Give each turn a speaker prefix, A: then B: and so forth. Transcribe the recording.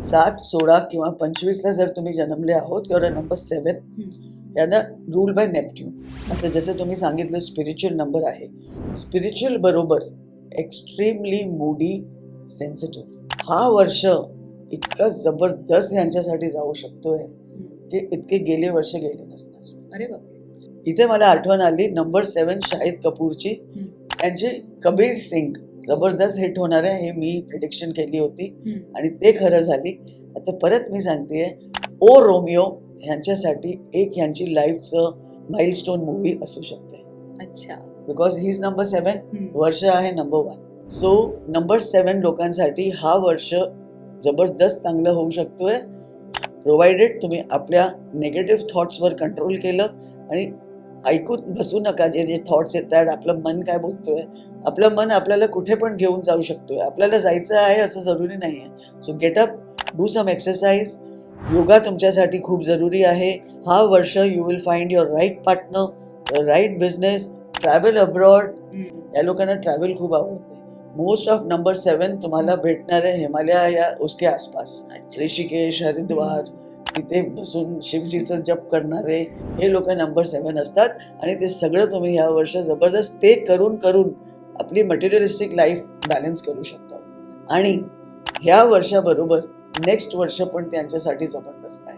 A: 7, 16 किंवा 25ला जर तुम्ही जन्मले आहोत किंवा नंबर 7 यांना रूल बाय नेपट्यून. आता जसं तुम्ही सांगितलं स्पिरिच्युअल नंबर आहे. स्पिरिच्युअल बरोबर एक्स्ट्रीमली मूडी, सेन्सिटिव्ह. हा वर्ष इतका जबरदस्त यांच्यासाठी जाऊ शकतोय की इतके गेले वर्ष गेले नसणार.
B: अरे बापरे.
A: इथे मला आठवण आली नंबर 7 शाहिद कपूरची. त्यांची कबीर सिंग जबरदस्त हिट होणार आहे हे मी प्रिडिक्शन केली होती आणि ते खरं झाली. आता परत मी सांगतेय ओ रोमिओ ह्यांच्यासाठी एक ह्यांची लाईफचं माइलस्टोन मूवी असू शकते.
B: अच्छा.
A: बिकॉज ही इज नंबर 7, वर्ष आहे नंबर 1. सो नंबर 7 लोकांसाठी हा वर्ष जबरदस्त चांगलं होऊ शकतोय, प्रोव्हाइडेड तुम्ही आपल्या नेगेटिव्ह थॉट्सवर कंट्रोल केलं आणि ऐकून बसू नका. जे जे थॉट्स येतात, आपलं मन काय बोलतोय. आपलं मन आपल्याला कुठे पण घेऊन जाऊ शकतोय. आपल्याला जायचं आहे असं जरुरी नाही आहे. So get up, do some exercise. Yoga तुमच्यासाठी खूप जरुरी आहे. हा वर्ष you will find your right partner, your right business, travel abroad. या लोकांना ट्रॅव्हल खूप आवडते. मोस्ट ऑफ नंबर 7 तुम्हाला भेटणार आहे हिमालय या उसके आसपास, ऋषिकेश, हरिद्वार. तिथे बसून शिवजीचं जप करणारे हे लोक नंबर 7 असतात आणि ते सगळं तुम्ही ह्या वर्ष जबरदस्त ते करून करून आपली मटेरियलिस्टिक लाईफ बॅलन्स करू शकता. आणि ह्या वर्षाबरोबर नेक्स्ट वर्ष पण त्यांच्यासाठी जबरदस्त आहे.